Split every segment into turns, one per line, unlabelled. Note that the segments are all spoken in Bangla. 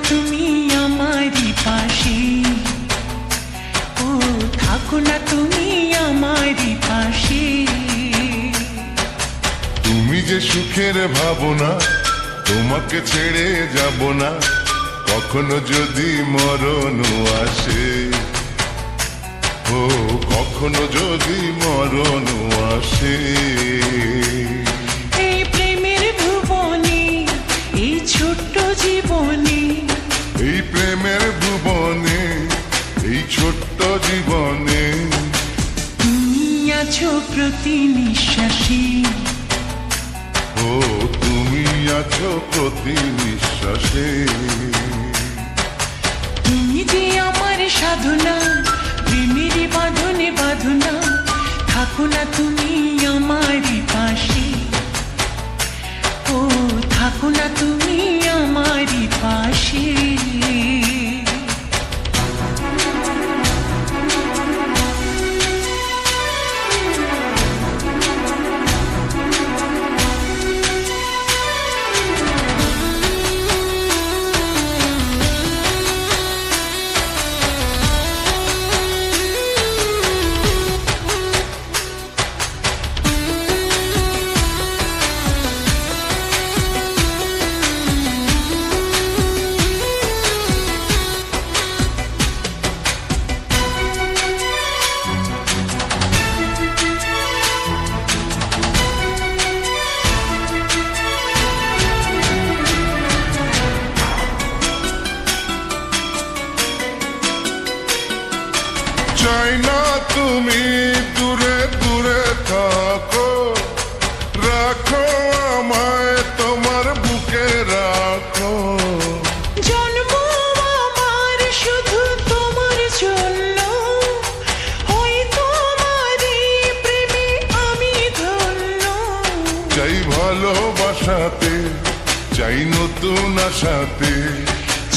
তুমি আমারই পাশে, ও থাকো না তুমি আমারই পাশে।
তুমি যে সুখের ভাবনা, তোমাকে ছেড়ে যাব না, কখনো যদি মরণ আসে, ও কখনো যদি মরণ আসে।
এই প্রেমের ভুবনে, এই ছোট্ট জীবনে,
এই প্রেমের ভুবনে, এই ছোট্ট জীবনে
তুমি আছো প্রতি নিঃশ্বাসে,
ও তুমি আছো প্রতি নিঃশ্বাসে।
তুমি যে আমার সাধনা, প্রেমের বাঁধনে বাঁধনা, থাকো না তুমি আমারই পাশে, ও থাকো না তুমি আমারই পাশে।
চাই না তুমি দূরে দূরে থাকো, রাখো আমায় তোমার বুকে রাখো।
জন্ম আমার শুধু তোমার জন্য, ওই তোমারই প্রেমে আমি ধন্য।
চাই ভালোবাসাতে, চাই নতুন আশাতে,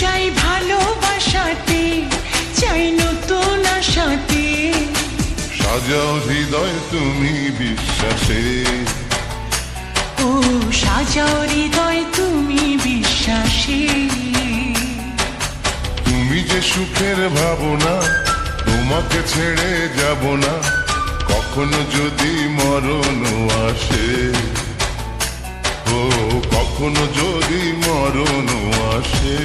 চাই ভালোবাসাতে, চাই নতুন আশাতে।
সাজাও হৃদয় তুমি বিশ্বাসে,
ও সাজাও হৃদয় তুমি বিশ্বাসে।
তুমি যে সুখের ভাবনা, তোমাকে ছেড়ে যাব না, কখনো যদি মরণ আসে, ও কখনো যদি মরণ আসে।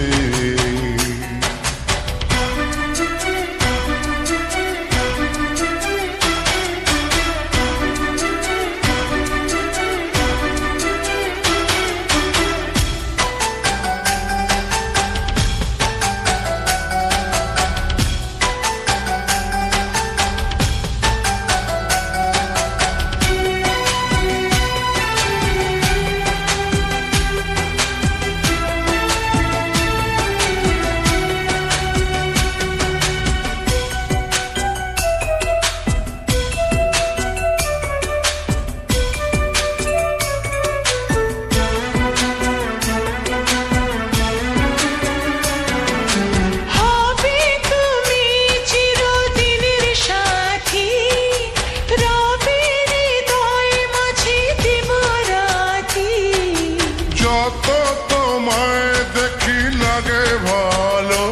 যত তোমায় দেখি লাগে ভালো,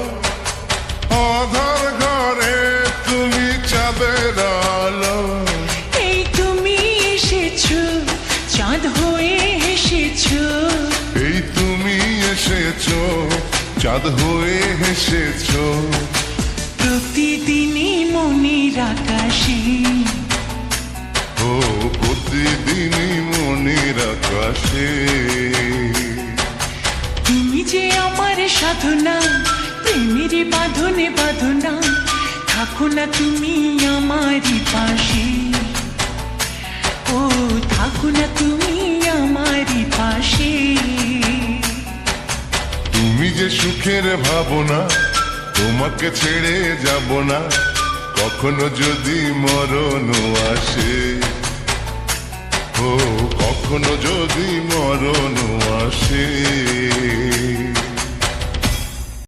আধার ঘরে তুমি চাঁদের আলো।
এই তুমি এসেছো, চাঁদ হয়ে এসেছো,
এই তুমি এসেছো, চাঁদ হয়ে এসেছো।
প্রতিদিনই মনের আকাশে,
ও প্রতিদিনই মনের আকাশে।
তুমি যে আমার সাধনা, প্রেমের বাঁধনে বাঁধনা, থাকো না তুমি আমারই পাশে, ও থাকো না তুমি আমারই পাশে।
তুমি যে সুখের ভাবনা, তোমাকে ছেড়ে যাব না, কখনো যদি মরণ আসে, ও কখনো যদি মরণ আসে।